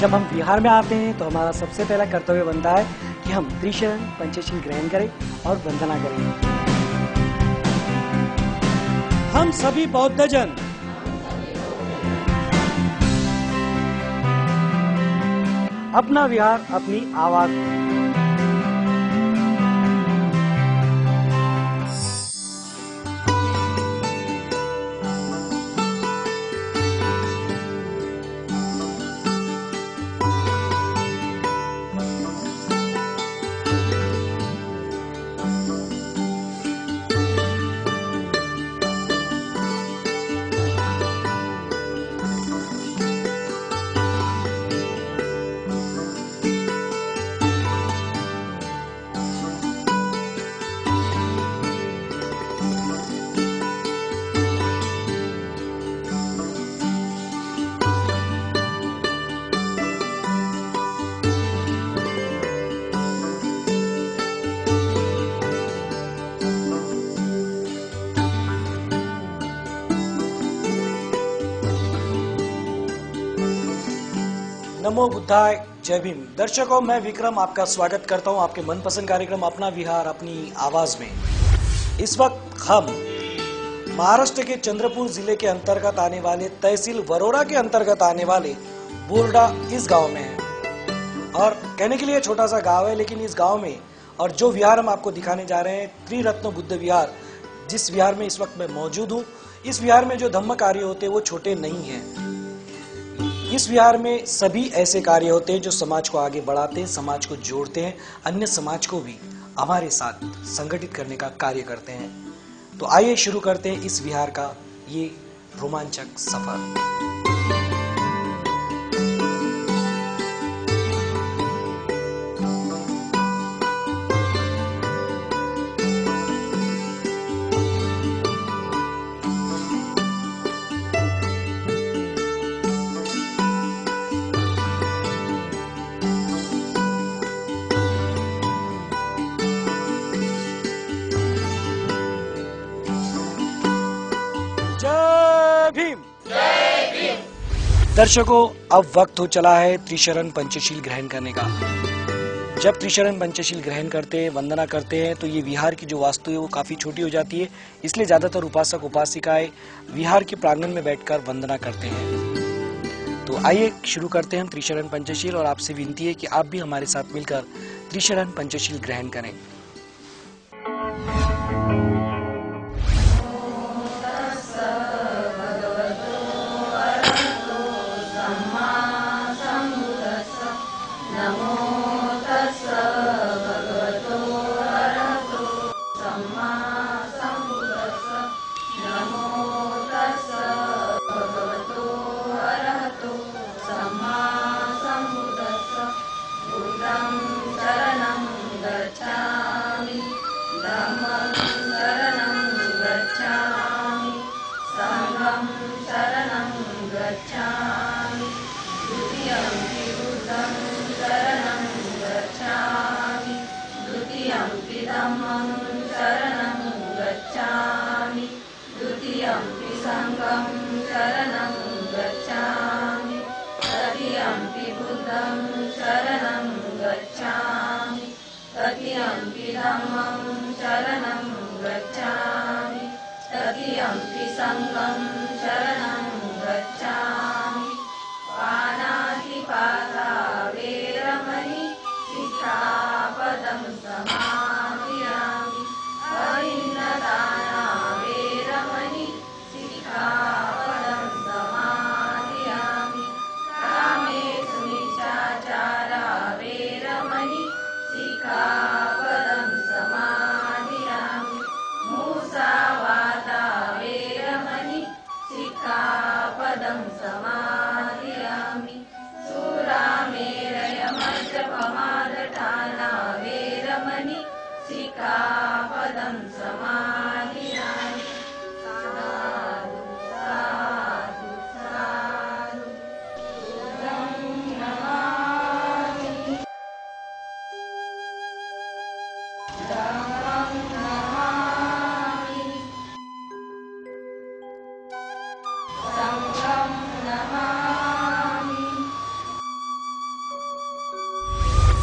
जब हम बिहार में आते हैं तो हमारा सबसे पहला कर्तव्य बनता है कि हम त्रिशरण पंचशील ग्रहण करें और वंदना करें। हम सभी बौद्धजन अपना विहार अपनी आवाज नमो बुद्धाय, जय भीम। दर्शकों, मैं विक्रम आपका स्वागत करता हूं आपके मनपसंद कार्यक्रम अपना विहार अपनी आवाज में। इस वक्त हम महाराष्ट्र के चंद्रपुर जिले के अंतर्गत आने वाले तहसील वरोरा के अंतर्गत आने वाले बोर्डा इस गांव में हैं। और कहने के लिए छोटा सा गांव है, लेकिन इस गांव में और जो विहार हम आपको दिखाने जा रहे हैं, त्रिरत्न बुद्ध विहार, जिस विहार में इस वक्त मैं मौजूद हूँ, इस विहार में जो धम्म कार्य होते हैं वो छोटे नहीं हैं। इस विहार में सभी ऐसे कार्य होते हैं जो समाज को आगे बढ़ाते हैं, समाज को जोड़ते हैं, अन्य समाज को भी हमारे साथ संगठित करने का कार्य करते हैं। तो आइए शुरू करते हैं इस विहार का ये रोमांचक सफर। दर्शकों, अब वक्त हो चला है त्रिशरण पंचशील ग्रहण करने का। जब त्रिशरण पंचशील ग्रहण करते हैं, वंदना करते हैं, तो ये विहार की जो वास्तु है वो काफी छोटी हो जाती है। इसलिए ज्यादातर उपासक उपासिकाएं विहार के प्रांगण में बैठकर वंदना करते हैं। तो आइए शुरू करते हैं हम त्रिशरण पंचशील, और आपसे विनती है कि आप भी हमारे साथ मिलकर त्रिशरण पंचशील ग्रहण करें।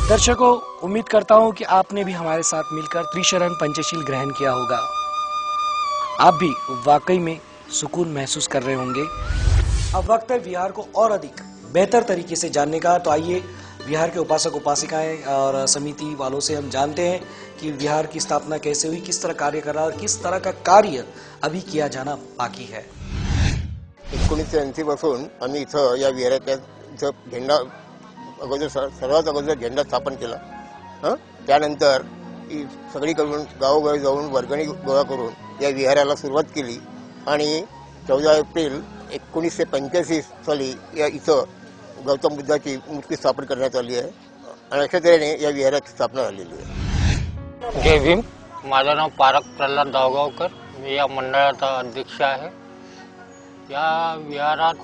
दर्शकों, उम्मीद करता हूं कि आपने भी हमारे साथ मिलकर त्रिशरण पंचशील ग्रहण किया होगा। आप भी वाकई में सुकून महसूस कर रहे होंगे। अब वक्त है विहार को और अधिक बेहतर तरीके से जानने का। तो आइए विहार के उपासक उपासिकाएं और समिति वालों से हम जानते हैं कि विहार की स्थापना कैसे हुई, किस तरह कार्य कर रहा है और किस तरह का कार्य अभी किया जाना बाकी है। 1980 पासून आम्ही इथं या विहारात इथं झेंडा अगोदर सर्वात अगोदर झेंडा स्थापन केला। त्यानंतर सगळीकडून गावोगावी जाऊन वर्गणी गोळा करून या विहाराला सुरुवात केली आणि 14 एप्रिल 1985 साली या इथं गौतम बुद्धाची मूर्ती स्थापन करण्यात आली आहे आणि अशा तऱ्हेने या विहाराची स्थापना झालेली आहे। जय भीम। माझं नाव पारक प्रल्हाद दावगावकर, मी या मंडळाचा अध्यक्ष आहे। या विहारात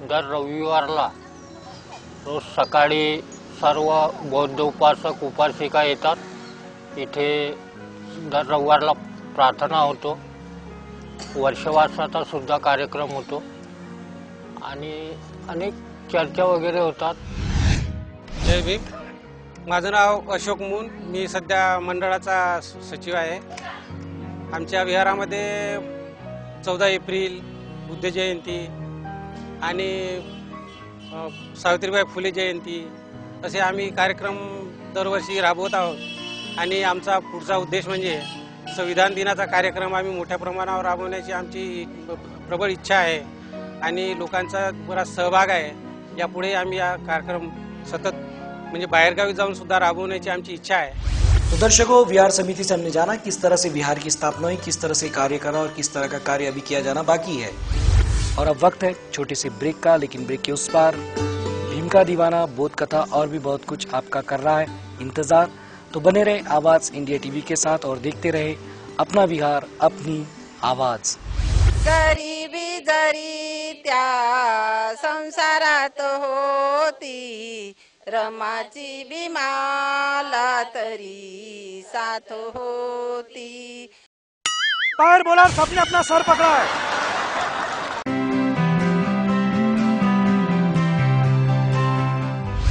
दर रविवारला रोज सकाळी सर्व बौद्ध उपासक उपासिका येतात। इथे दर रविवारला प्रार्थना होतो, वर्षवासाचा सुद्धा कार्यक्रम होतो आणि अनेक चर्चा वगैरे होतात। जय भीम। माझं नाव अशोक मून, मी सध्या मंडळाचा सचिव आहे। आमच्या विहारामध्ये 14 एप्रिल बुद्ध जयंती आणि सावित्रीबाई फुले जयंती असे आम्ही कार्यक्रम दरवर्षी राबवत आहोत आणि आमचा पुढचा उद्देश म्हणजे संविधान दिनाचा कार्यक्रम आम्ही मोठ्या प्रमाणावर राबवण्याची आमची प्रबळ इच्छा आहे आणि लोकांचा बराच सहभाग आहे। यापुढे आम्ही हा कार्यक्रम सतत म्हणजे बाहेरगावी जाऊन सुद्धा राबवण्याची आमची इच्छा है। तो दर्शकों, विहार समिति से हमने जाना किस तरह से विहार की स्थापना हुई, किस तरह से कार्य करा और किस तरह का कार्य अभी किया जाना बाकी है। और अब वक्त है छोटे से ब्रेक का, लेकिन ब्रेक के उस पार भीम का दीवाना, बोध कथा और भी बहुत कुछ आपका कर रहा है इंतजार। तो बने रहे आवाज इंडिया टीवी के साथ और देखते रहे अपना विहार अपनी आवाज। गरीबी जरी त्या संसारात होती, रमाची बिमाला तरी साथ होती। फायर बॉलर सबने अपना सर पकड़ा है।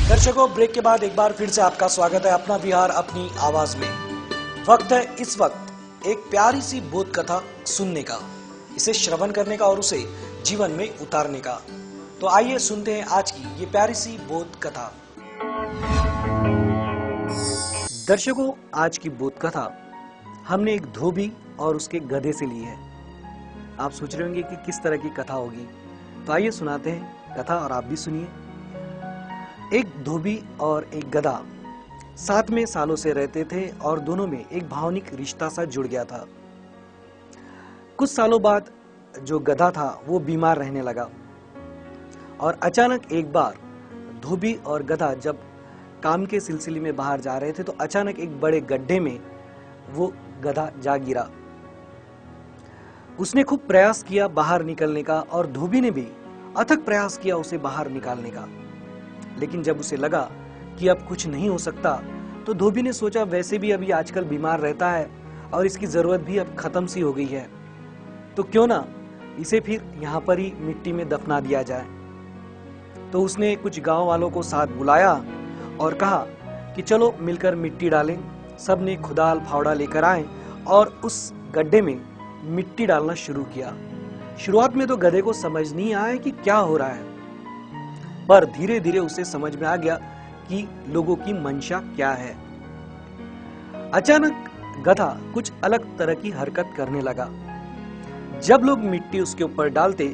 दर्शकों, ब्रेक के बाद एक बार फिर से आपका स्वागत है अपना विहार अपनी आवाज में। वक्त है इस वक्त एक प्यारी सी बोध कथा सुनने का, इसे श्रवण करने का और उसे जीवन में उतारने का। तो आइए सुनते हैं आज की ये प्यारी सी बोध कथा। दर्शकों, आज की बोध कथा हमने एक धोबी और उसके गधे से ली है। आप सोच रहे होंगे कि किस तरह की कथा होगी, तो आइए सुनाते हैं कथा और आप भी सुनिए। एक धोबी और एक गधा साथ में सालों से रहते थे और दोनों में एक भावनिक रिश्ता सा जुड़ गया था। कुछ सालों बाद जो गधा था वो बीमार रहने लगा और अचानक एक बार धोबी और गधा जब काम के सिलसिले में बाहर जा रहे थे तो अचानक एक बड़े गड्ढे में वो गधा जा गिरा। उसने खूब प्रयास किया बाहर निकलने का और धोबी ने भी अथक प्रयास किया उसे बाहर निकालने का, लेकिन जब उसे लगा कि अब कुछ नहीं हो सकता तो धोबी ने सोचा वैसे भी अभी आजकल बीमार रहता है और इसकी जरूरत भी अब खत्म सी हो गई है, तो क्यों ना इसे फिर यहाँ पर ही मिट्टी में दफना दिया जाए। तो उसने कुछ गांव वालों को साथ बुलाया और कहा कि चलो मिलकर मिट्टी डालें। सब ने खुदाल फावड़ा लेकर आए और उस गड्ढे में मिट्टी डालना शुरू किया। शुरुआत में तो गधे को समझ नहीं आया कि क्या हो रहा है, पर धीरे धीरे उसे समझ में आ गया कि लोगों की मंशा क्या है। अचानक गधा कुछ अलग तरह की हरकत करने लगा। जब लोग मिट्टी उसके ऊपर डालते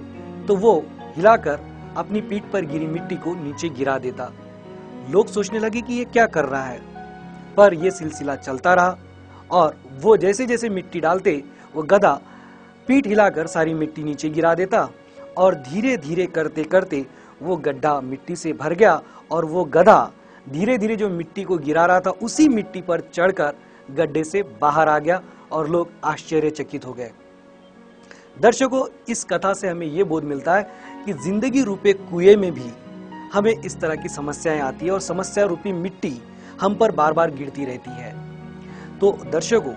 तो वो हिलाकर अपनी पीठ पर गिरी मिट्टी को नीचे गिरा देता। लोग सोचने लगे कि ये क्या कर रहा है, पर यह सिलसिला चलता रहा और वो जैसे जैसे मिट्टी डालते वो गधा पीठ हिलाकर सारी मिट्टी नीचे गिरा देता और धीरे धीरे करते करते वो गड्ढा मिट्टी से भर गया और वो गधा धीरे धीरे जो मिट्टी को गिरा रहा था उसी मिट्टी पर चढ़कर गड्ढे से बाहर आ गया और लोग आश्चर्यचकित हो गए। दर्शकों, इस कथा से हमें ये बोध मिलता है कि जिंदगी रूपे कुएं में भी हमें इस तरह की समस्याएं आती है और समस्या रूपी मिट्टी हम पर बार बार गिरती रहती है। तो दर्शकों,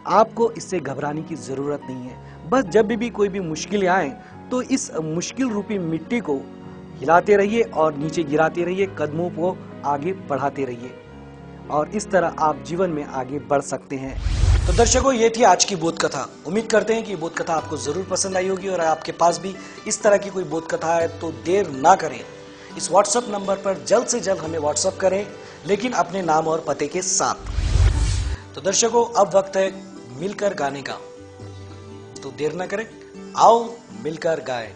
आपको इससे घबराने की जरूरत नहीं है। बस जब भी कोई भी मुश्किलें आए तो इस मुश्किल रूपी मिट्टी को हिलाते रहिए और नीचे गिराते रहिए, कदमों को आगे बढ़ाते रहिए और इस तरह आप जीवन में आगे बढ़ सकते हैं। तो दर्शकों, ये थी आज की बोध कथा। उम्मीद करते हैं कि बोध कथा आपको जरूर पसंद आई होगी और आपके पास भी इस तरह की कोई बोध कथा है तो देर ना करें, इस व्हाट्सएप नंबर पर जल्द से जल्द हमें व्हाट्सएप करें, लेकिन अपने नाम और पते के साथ। तो दर्शकों, अब वक्त है मिलकर गाने का, तो देर ना करें, आओ मिलकर गाएं।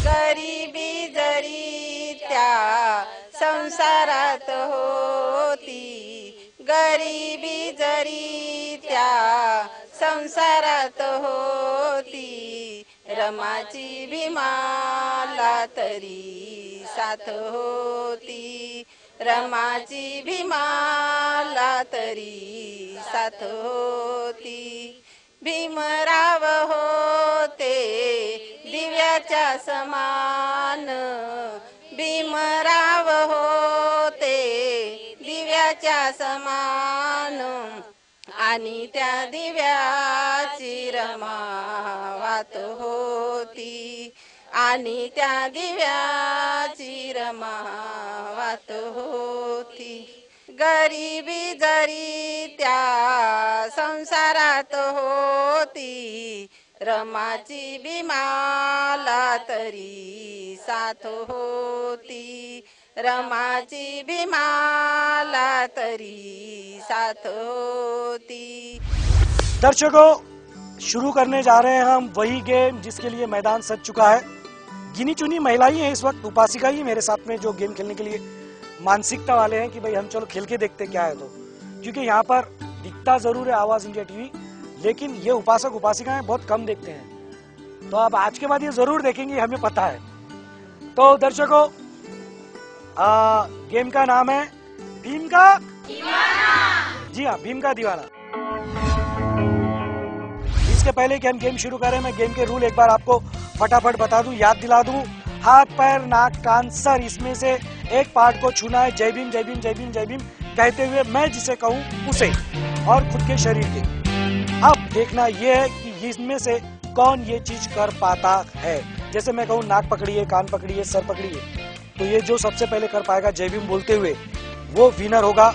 गरिबी जरी त्या संसारात होती, गरिबी जरी त्या संसारात होती, रमाची भीमाला तरी साथ होती, रमाची भीमाला तरी साथ होती। भीमराव होते दिव्याच्या समान, भीमराव होते दिव्याच्या समान, आणि त्या दिव्याची रमा वात होती, आणि त्या दिव्याची रमा वात होती। गरिबी जरी त्या संसारात होती, रमाची भीमाला तरी साथ होती, रमाची भीमाला तरी साथ होती। दर्शकों, शुरू करने जा रहे हैं हम वही गेम जिसके लिए मैदान सज चुका है। गिनी चुनी महिलाएं हैं इस वक्त, उपासिका ही मेरे साथ में जो गेम खेलने के लिए मानसिकता वाले हैं कि भाई हम चलो खेल के देखते क्या है। तो क्योंकि यहाँ पर दिखता जरूर है आवाज इंडिया टीवी, लेकिन ये उपासक उपासिकाएं बहुत कम देखते हैं, तो अब आज के बाद ये जरूर देखेंगे, हमें पता है। तो दर्शकों, गेम का नाम है भीम का दीवाना। जी हाँ, भीम का दीवाना। इसके पहले कि हम गेम शुरू करें, मैं गेम के रूल एक बार आपको फटाफट बता दूं, याद दिला दूं। हाथ, पैर, नाक, कान, सर, इसमें से एक पार्ट को छूना है जय भीम जय भीम जय भीम जय भीम कहते हुए, मैं जिसे कहूं उसे, और खुद के शरीर के। अब देखना यह है कि इसमें से कौन ये चीज कर पाता है। जैसे मैं कहूं नाक पकड़िए, कान पकड़िए, सर पकड़िए, तो ये जो सबसे पहले कर पाएगा जय भीम बोलते हुए वो विनर होगा।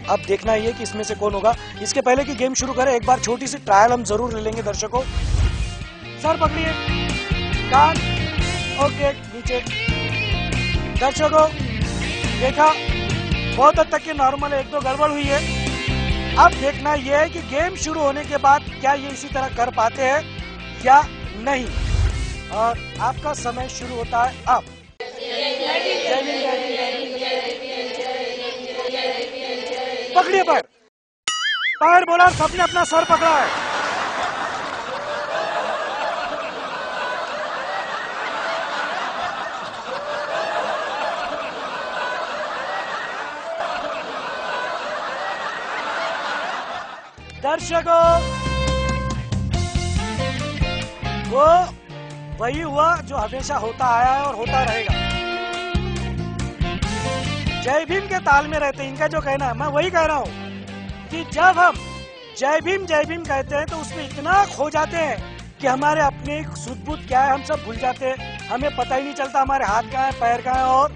अब देखना ये कि इसमें से कौन होगा। इसके पहले कि गेम शुरू करें, एक बार छोटी सी ट्रायल हम जरूर ले लेंगे। दर्शकों, सर पकड़िए, कान ओके, नीचे। दर्शकों, देखा बहुत हद तक के नॉर्मल है, एक दो गड़बड़ हुई है। अब देखना यह है कि गेम शुरू होने के बाद क्या ये इसी तरह कर पाते हैं या नहीं। और आपका समय शुरू होता है अब। पकड़िए पैर, पैर बोला, सबने अपना सर पकड़ा है। दर्शकों, वो वही हुआ जो हमेशा होता आया है और होता रहेगा। जय भीम के ताल में रहते हैं, इनका जो कहना है, मैं वही कह रहा हूँ कि जब हम जय भीम कहते हैं तो उसमें इतना खो जाते हैं कि हमारे अपने सुध-बुध क्या है हम सब भूल जाते हैं। हमें पता ही नहीं चलता हमारे हाथ कहाँ है, पैर कहाँ है और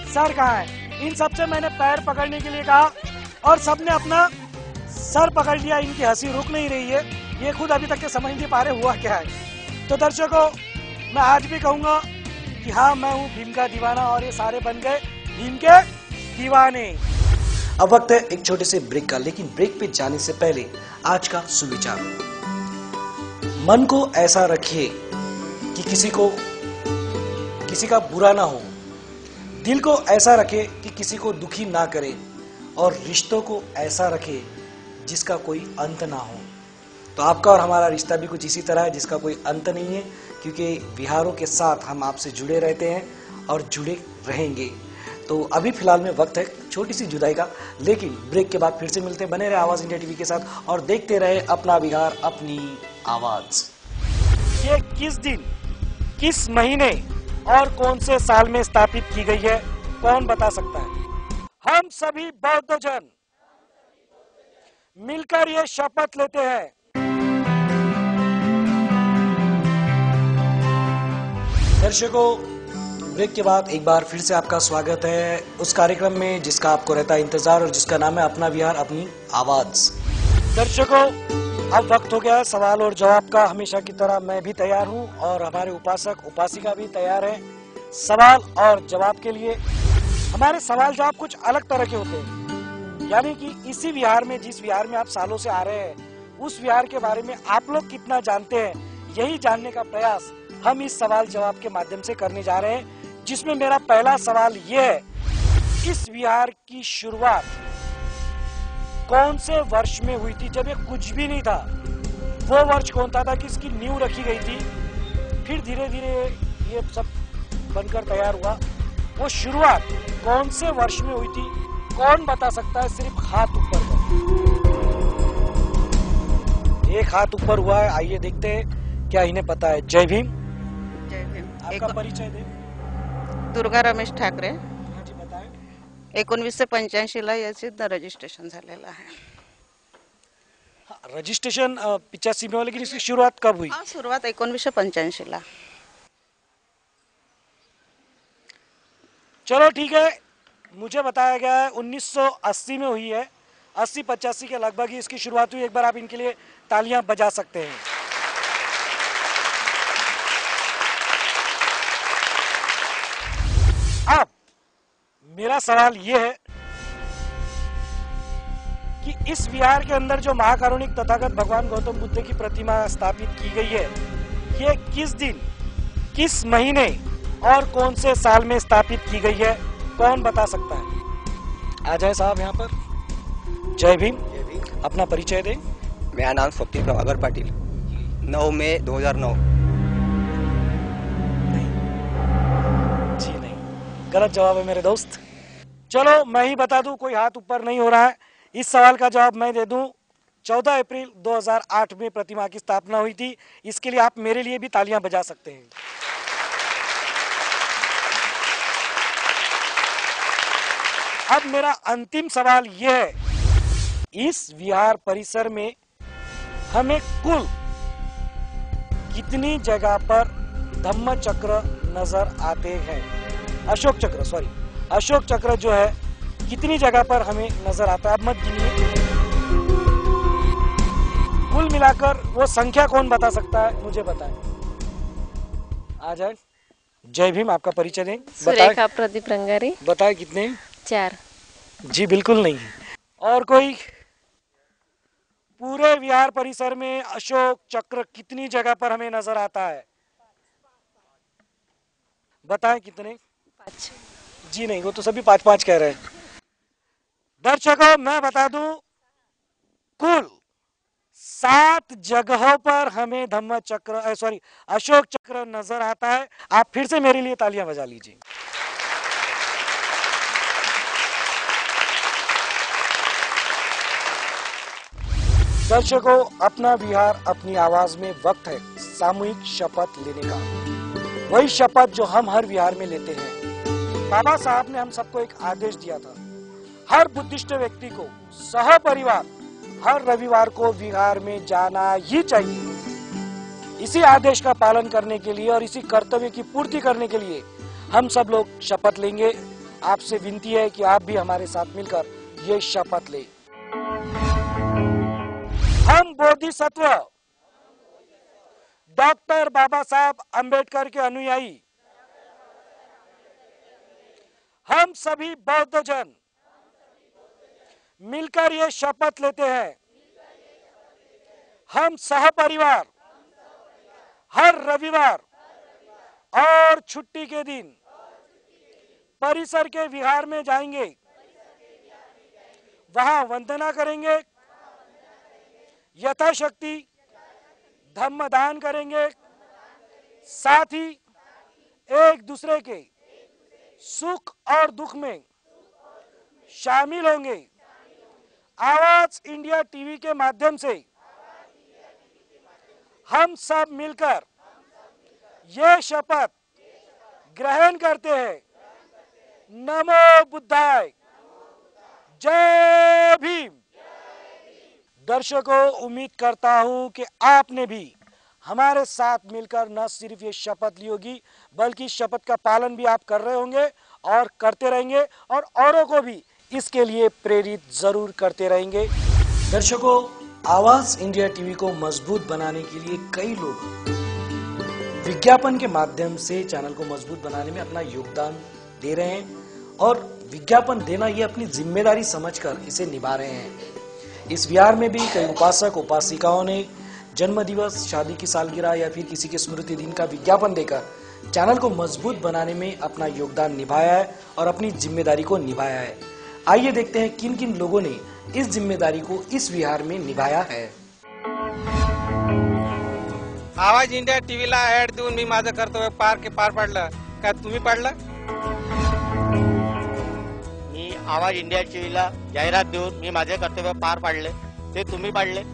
सर कहाँ है। इन सबसे मैंने पैर पकड़ने के लिए कहा और सबने अपना सर पकड़ लिया। इनकी हंसी रुक नहीं रही है, ये खुद अभी तक के समझ नहीं पा रहे हुआ क्या है। तो दर्शकों, मैं आज भी कहूंगा कि हाँ, मैं हूँ भीम का दीवाना और ये सारे बन गए भीम के दीवाने। अब वक्त है एक छोटे से ब्रेक का, लेकिन ब्रेक पे जाने से पहले आज का सुविचार। मन को ऐसा रखिए कि किसी का बुरा ना हो, दिल को ऐसा रखे कि किसी को दुखी ना करे, और रिश्तों को ऐसा रखे जिसका कोई अंत ना हो। तो आपका और हमारा रिश्ता भी कुछ इसी तरह है जिसका कोई अंत नहीं है, क्योंकि विहारों के साथ हम आपसे जुड़े रहते हैं और जुड़े रहेंगे। तो अभी फिलहाल में वक्त है छोटी सी जुदाई का, लेकिन ब्रेक के बाद फिर से मिलते हैं। बने रहे आवाज इंडिया टीवी के साथ और देखते रहे अपना बिहार अपनी आवाज। ये किस दिन, किस महीने और कौन से साल में स्थापित की गई है, कौन बता सकता है? हम सभी बौद्धजन मिलकर ये शपथ लेते हैं। दर्शकों, ब्रेक के बाद एक बार फिर से आपका स्वागत है उस कार्यक्रम में जिसका आपको रहता है इंतजार और जिसका नाम है अपना विहार अपनी आवाज। दर्शकों, अब वक्त हो गया है सवाल और जवाब का। हमेशा की तरह मैं भी तैयार हूं और हमारे उपासक उपासिका भी तैयार है सवाल और जवाब के लिए। हमारे सवाल जवाब कुछ अलग तरह के होते हैं, यानी कि इसी विहार में, जिस विहार में आप सालों से आ रहे हैं, उस विहार के बारे में आप लोग कितना जानते हैं, यही जानने का प्रयास हम इस सवाल जवाब के माध्यम से करने जा रहे हैं। जिसमें मेरा पहला सवाल ये है, इस विहार की शुरुआत कौन से वर्ष में हुई थी जब ये कुछ भी नहीं था? वो वर्ष कौन था कि इसकी नींव रखी गई थी, फिर धीरे धीरे ये सब बनकर तैयार हुआ। वो शुरुआत कौन से वर्ष में हुई थी? कौन बता सकता है? सिर्फ हाथ ऊपर कर। एक हाथ ऊपर हुआ है, आइए देखते हैं क्या इन्हें पता है। जय भीम। जय भीम। आपका परिचय दे। दुर्गा रमेश ठाकरे। हाँ जी, बताएं। 1985 ला याचे रजिस्ट्रेशन झालेलं आहे। रजिस्ट्रेशन 85 में हुआ, लेकिन इसकी शुरुआत कब हुई? सुरुवात 1985 ला। चलो ठीक है, मुझे बताया गया है 1980 में हुई है। 80-85 के लगभग ही इसकी शुरुआत हुई। एक बार आप इनके लिए तालियां बजा सकते हैं। अब मेरा सवाल ये है कि इस विहार के अंदर जो महाकारुणिक तथागत भगवान गौतम बुद्ध की प्रतिमा स्थापित की गई है, ये किस दिन, किस महीने और कौन से साल में स्थापित की गई है? कौन बता सकता है? आ जाए साहब यहाँ पर। जय भीम। अपना परिचय दें। मेरा नाम स्वप्निल प्रभाकर पाटिल। 9 मई 2009। जी नहीं, गलत जवाब है मेरे दोस्त। चलो मैं ही बता दूं, कोई हाथ ऊपर नहीं हो रहा है। इस सवाल का जवाब मैं दे दूं। 14 अप्रैल 2008 में प्रतिमा की स्थापना हुई थी। इसके लिए आप मेरे लिए भी तालियां बजा सकते हैं। अब मेरा अंतिम सवाल यह है, इस विहार परिसर में हमें कुल कितनी जगह पर धम्म चक्र नजर आते हैं? अशोक चक्र जो है कितनी जगह पर हमें नजर आता है? अब मत गिनिए, कुल मिलाकर वो संख्या कौन बता सकता है? मुझे बताएं। आ जाए। जय भीम। आपका परिचय दें। सुरेखा प्रदीप रंगारी। बताए कितने? 4। जी बिल्कुल नहीं। और कोई? पूरे विहार परिसर में अशोक चक्र कितनी जगह पर हमें नजर आता है? बताएं कितने? 5। जी नहीं, वो तो सभी 5-5 कह रहे हैं। दर्शकों, मैं बता दूं, कुल 7 जगहों पर हमें अशोक चक्र नजर आता है। आप फिर से मेरे लिए तालियां बजा लीजिए। दर्शकों, अपना विहार अपनी आवाज में वक्त है सामूहिक शपथ लेने का। वही शपथ जो हम हर विहार में लेते हैं। बाबा साहब ने हम सबको एक आदेश दिया था, हर बुद्धिस्ट व्यक्ति को सहपरिवार हर रविवार को विहार में जाना ही चाहिए। इसी आदेश का पालन करने के लिए और इसी कर्तव्य की पूर्ति करने के लिए हम सब लोग शपथ लेंगे। आपसे विनती है कि आप भी हमारे साथ मिलकर ये शपथ लें। हम बोधिसत्व डॉक्टर बाबा साहब अंबेडकर के अनुयायी, हम सभी बौद्ध जन मिलकर ये शपथ लेते हैं, हम सहपरिवार हर रविवार और छुट्टी के दिन परिसर के विहार में जाएंगे, वहां वंदना करेंगे, यथाशक्ति धम्मदान करेंगे, साथ ही एक दूसरे के सुख और दुख में शामिल होंगे। आवाज इंडिया टीवी के माध्यम से हम सब मिलकर ये शपथ ग्रहण करते हैं। नमो बुद्धाय। जय भीम। दर्शकों, उम्मीद करता हूं कि आपने भी हमारे साथ मिलकर न सिर्फ ये शपथ ली होगी बल्कि शपथ का पालन भी आप कर रहे होंगे और करते रहेंगे और औरों को भी इसके लिए प्रेरित जरूर करते रहेंगे। दर्शकों, आवाज इंडिया टीवी को मजबूत बनाने के लिए कई लोग विज्ञापन के माध्यम से चैनल को मजबूत बनाने में अपना योगदान दे रहे हैं और विज्ञापन देना ये अपनी जिम्मेदारी समझकर इसे निभा रहे हैं। इस विहार में भी कई उपासक उपासिकाओं ने जन्म दिवस, शादी की सालगिरह या फिर किसी के स्मृति दिन का विज्ञापन देकर चैनल को मजबूत बनाने में अपना योगदान निभाया है और अपनी जिम्मेदारी को निभाया है। आइए देखते हैं किन किन लोगों ने इस जिम्मेदारी को इस विहार में निभाया है। आवाज इंडिया टीव्हीला ऍड देऊन मी माझं कर्तव्य पार पाडलं का तुम्ही पाडलं? मी आवाज इंडिया टीव्हीला जाहिरात देऊन मी माझे कर्तव्य पार पाडले, ते तुम्ही पाडले.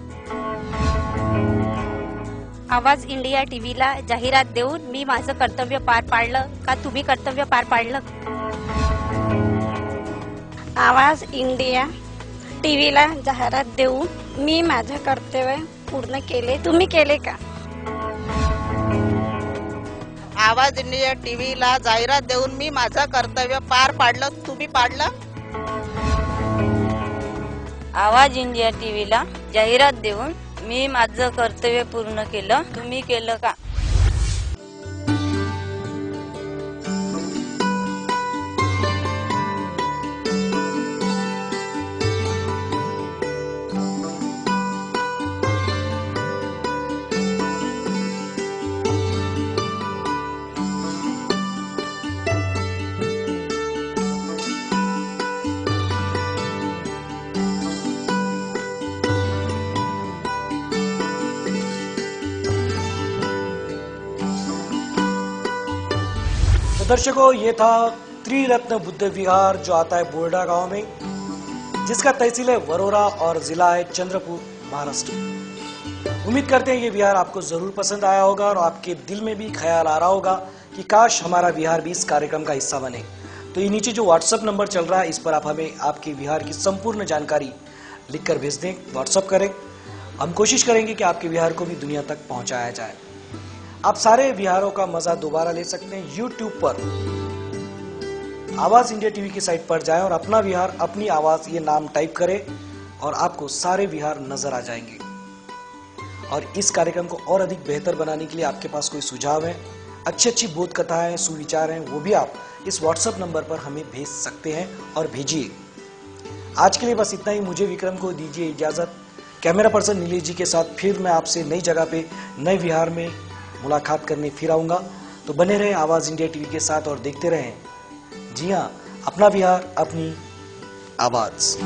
आवाज इंडिया टीव्हीला जाहिरात देऊन मी माझं कर्तव्य पार पाडलं का तुम्ही कर्तव्य पार पाडलं? आवाज इंडिया टीव्हीला जाहिरात देऊन मी माझं कर्तव्य पूर्ण केले, तुम्ही केले का? आवाज इंडिया टीव्हीला जाहिरात देऊन मी माझं कर्तव्य पार पाडलं, तुम्ही पाडलं? आवाज इंडिया टीव्हीला जाहिरात देऊन मी माझं कर्तव्य पूर्ण केलं, तुम्ही केलं का? तो दर्शकों, ये था त्रिरत्न बुद्ध विहार जो आता है बोर्डा गांव में, जिसका तहसील है वरोरा और जिला है चंद्रपुर, महाराष्ट्र। उम्मीद करते हैं ये विहार आपको जरूर पसंद आया होगा और आपके दिल में भी ख्याल आ रहा होगा कि काश हमारा विहार भी इस कार्यक्रम का हिस्सा बने। तो ये नीचे जो व्हाट्सएप नंबर चल रहा है, इस पर आप हमें आपके विहार की संपूर्ण जानकारी लिखकर भेज दें, व्हाट्सएप करें। हम कोशिश करेंगे कि आपके विहार को भी दुनिया तक पहुंचाया जाए। आप सारे विहारों का मजा दोबारा ले सकते हैं यूट्यूब पर। आवाज इंडिया टीवी की साइट पर जाएं और अपना विहार अपनी आवाज ये नाम टाइप करें और आपको सारे विहार नजर आ जाएंगे। और इस कार्यक्रम को और अधिक बेहतर बनाने के लिए आपके पास कोई सुझाव है, अच्छी बोध कथाएं, सुविचार हैं, वो भी आप इस व्हाट्सएप नंबर पर हमें भेज सकते हैं और भेजिए। आज के लिए बस इतना ही। मुझे विक्रम को दीजिए इजाजत। कैमरा पर्सन नीलेश जी के साथ फिर मैं आपसे नई जगह पे नए विहार में मुलाकात करने फिर आऊंगा। तो बने रहे आवाज इंडिया टीवी के साथ और देखते रहें, जी हाँ, अपना विहार अपनी आवाज।